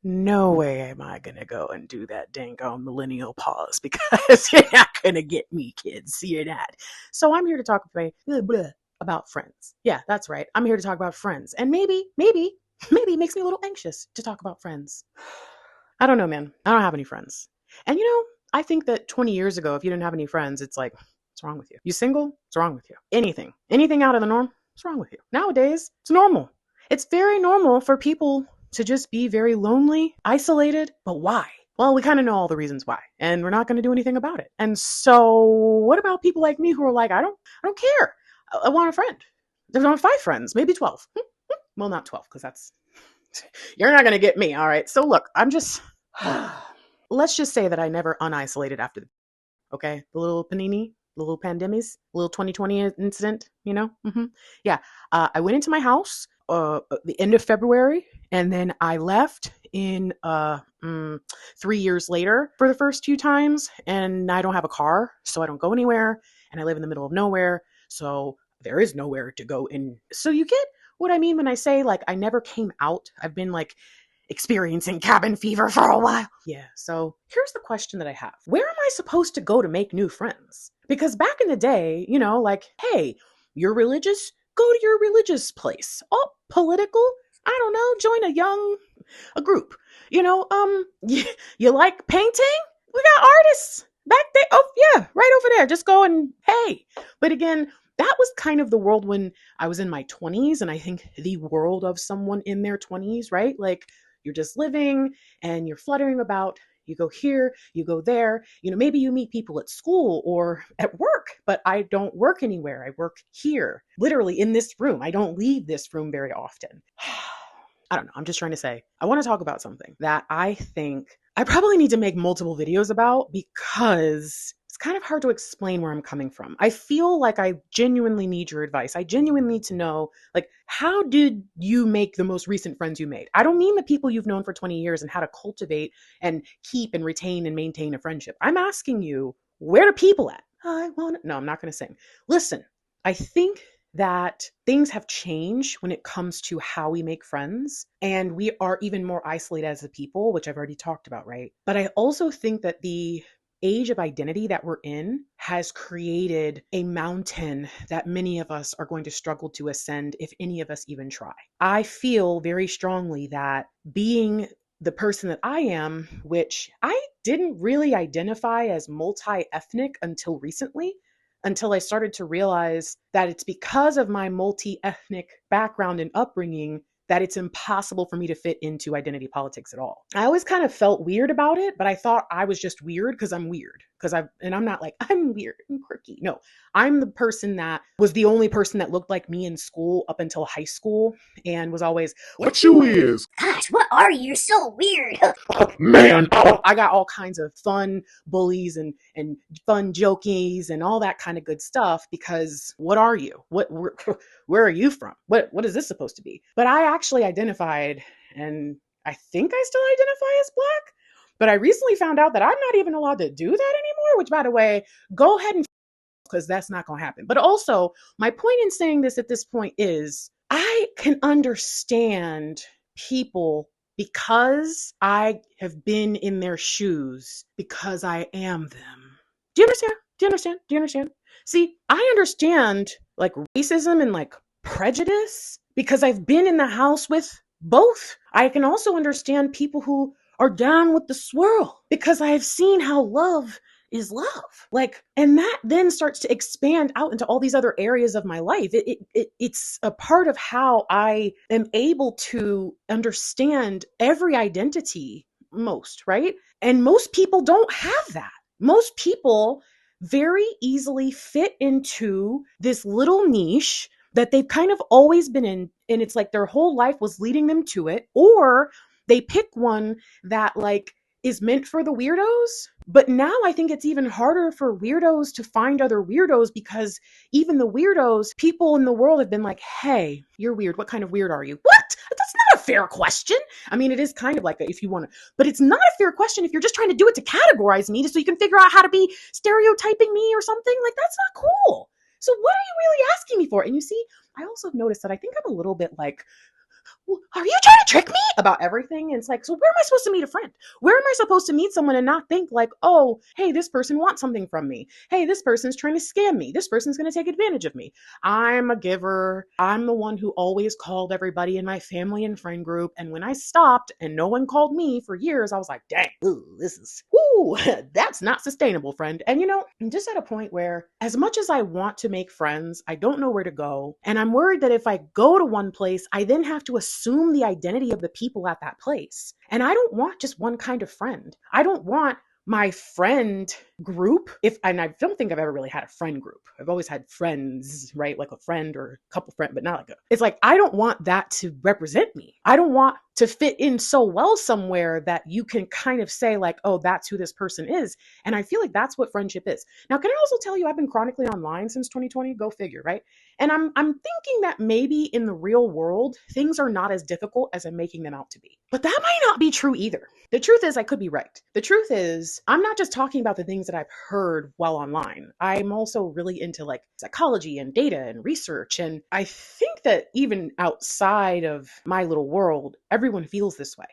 no way am I gonna go and do that dang on millennial pause because you're not gonna get me, kids. You're not. So I'm here to talk about friends. Yeah, that's right. I'm here to talk about friends. And maybe it makes me a little anxious to talk about friends. I don't know, man. I don't have any friends. And I think that 20 years ago, if you didn't have any friends, it's like, what's wrong with you? You single? What's wrong with you? Anything out of the norm? What's wrong with you? Nowadays, it's normal. It's very normal for people to just be very lonely, isolated. But why? Well, we kind of know all the reasons why, and we're not going to do anything about it. And so, what about people like me who are like, I don't care. I want a friend. There's only 5 friends, maybe 12. Well, not 12, because that's you're not going to get me. All right. So look, I'm just let's just say that I never unisolated after okay, the little panini, the little pandemies, little 2020 incident, Yeah. I went into my house the end of February, and then I left in 3 years later for the first 2 times, and I don't have a car, so I don't go anywhere, and I live in the middle of nowhere, so there is nowhere to go in. So you get what I mean when I say, like, I never came out. I've been like experiencing cabin fever for a while. Yeah, so here's the question that I have. Where am I supposed to go to make new friends? Because back in the day, like, hey, you're religious? Go to your religious place. Oh, political? I don't know, join a group. You like painting? We got artists back there. Oh, yeah, right over there. Just go and hey. But again, that was kind of the world when I was in my 20s, and I think the world of someone in their 20s, right? Like, you're just living and you're fluttering about. You go here, you go there. Maybe you meet people at school or at work, but I don't work anywhere. I work here, literally in this room. I don't leave this room very often. I don't know. I'm just trying to say, I want to talk about something that I think I probably need to make multiple videos about because it's kind of hard to explain where I'm coming from. I feel like I genuinely need your advice. I genuinely need to know, like, how did you make the most recent friends you made? I don't mean the people you've known for 20 years and how to cultivate and keep and retain and maintain a friendship. I'm asking you, where are people at? No, I'm not going to sing. Listen, I think that things have changed when it comes to how we make friends, and we are even more isolated as a people, which I've already talked about, right? But I also think that the age of identity that we're in has created a mountain that many of us are going to struggle to ascend if any of us even try. I feel very strongly that being the person that I am, which I didn't really identify as multi-ethnic until recently, until I started to realize that it's because of my multi-ethnic background and upbringing that it's impossible for me to fit into identity politics at all. I always kind of felt weird about it, but I thought I was just weird because I'm weird. And I'm not like, I'm weird and quirky. No, I'm the person that was the only person that looked like me in school up until high school and was always, what you is? Gosh, what are you? You're so weird. Man, I got all kinds of fun bullies and fun jokies and all that kind of good stuff because what are you? Where are you from? What is this supposed to be? But I actually identified, and I think I still identify as Black, but I recently found out that I'm not even allowed to do that anymore, which, by the way, go ahead and because that's not going to happen. But also, my point in saying this at this point is I can understand people because I have been in their shoes because I am them. Do you understand? Do you understand? Do you understand? See, I understand like racism and like prejudice because I've been in the house with both. I can also understand people who are down with the swirl because I have seen how love is love. Like, and that then starts to expand out into all these other areas of my life. It's a part of how I am able to understand every identity most, right? And most people don't have that. Most people very easily fit into this little niche that they've kind of always been in, and it's like their whole life was leading them to it, or they pick one that like is meant for the weirdos. But now I think it's even harder for weirdos to find other weirdos because even the weirdos, people in the world have been like, hey, you're weird. What kind of weird are you? What? That's not a fair question. I mean, it is kind of like that if you want to, but it's not a fair question if you're just trying to do it to categorize me so you can figure out how to be stereotyping me or something. Like, that's not cool. So what are you really asking me for? And you see, I also have noticed that I think I'm a little bit like, well, are you trying to trick me about everything? And it's like, so where am I supposed to meet a friend? Where am I supposed to meet someone and not think like, oh, hey, this person wants something from me. Hey, this person's trying to scam me. This person's going to take advantage of me. I'm a giver. I'm the one who always called everybody in my family and friend group. And when I stopped and no one called me for years, I was like, dang, ooh, this is, whoo, that's not sustainable, friend. And I'm just at a point where as much as I want to make friends, I don't know where to go. And I'm worried that if I go to one place, I then have to assume the identity of the people at that place. And I don't want just one kind of friend. I don't want my friend group, and I don't think I've ever really had a friend group. I've always had friends, right? Like a friend or a couple friends, but not like it's like, I don't want that to represent me. I don't want to fit in so well somewhere that you can kind of say like, oh, that's who this person is. And I feel like that's what friendship is. Now, can I also tell you, I've been chronically online since 2020, go figure, right? And I'm thinking that maybe in the real world, things are not as difficult as I'm making them out to be. But that might not be true either. The truth is, I could be right. The truth is, I'm not just talking about the things that I've heard while online. I'm also really into like psychology and data and research. And I think that even outside of my little world, everyone feels this way.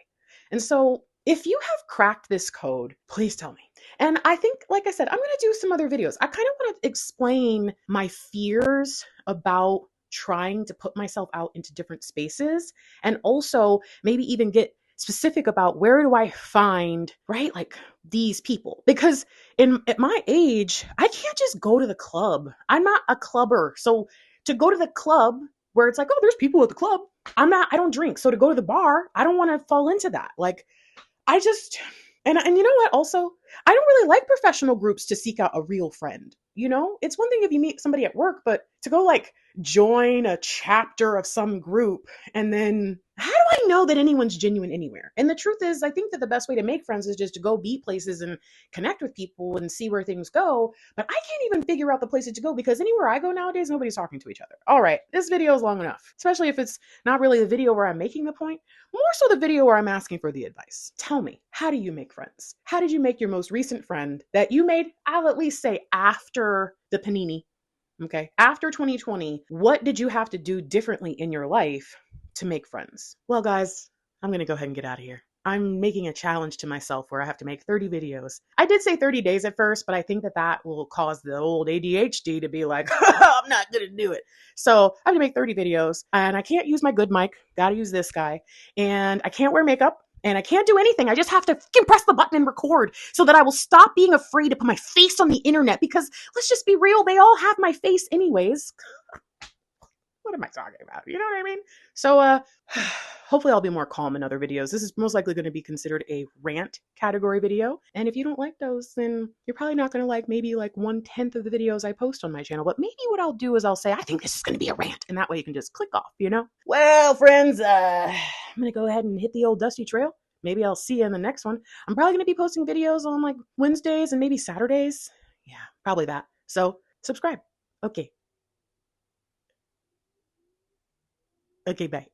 And so if you have cracked this code, please tell me. And I think, like I said, I'm going to do some other videos. I kind of want to explain my fears about trying to put myself out into different spaces, and also maybe even get specific about where do I find, right, like these people. Because at my age, I can't just go to the club. I'm not a clubber. So to go to the club where it's like, oh, there's people at the club, I don't drink. So to go to the bar, I don't want to fall into that. Like, I just, and you know what, also, I don't really like professional groups to seek out a real friend. It's one thing if you meet somebody at work, but to go like join a chapter of some group, and then how do I know that anyone's genuine anywhere? And the truth is, I think that the best way to make friends is just to go be places and connect with people and see where things go. But I can't even figure out the places to go because anywhere I go nowadays, nobody's talking to each other. All right, this video is long enough, especially if it's not really the video where I'm making the point, more so the video where I'm asking for the advice. Tell me, how do you make friends? How did you make your most recent friend that you made, I'll at least say after the panini, okay? After 2020, what did you have to do differently in your life to make friends? Well, guys, I'm going to go ahead and get out of here. I'm making a challenge to myself where I have to make 30 videos. I did say 30 days at first, but I think that will cause the old ADHD to be like, I'm not going to do it. So I have to make 30 videos, and I can't use my good mic. Got to use this guy. And I can't wear makeup. And I can't do anything. I just have to press the button and record so that I will stop being afraid to put my face on the internet, because let's just be real, they all have my face anyways. What am I talking about? You know what I mean? So hopefully I'll be more calm in other videos. This is most likely going to be considered a rant category video. And if you don't like those, then you're probably not going to like maybe like 1/10 of the videos I post on my channel. But maybe what I'll do is I'll say, I think this is going to be a rant. And that way you can just click off, Well, friends, I'm going to go ahead and hit the old dusty trail. Maybe I'll see you in the next one. I'm probably going to be posting videos on like Wednesdays and maybe Saturdays. Yeah, probably that. So subscribe. Okay. Okay, bye.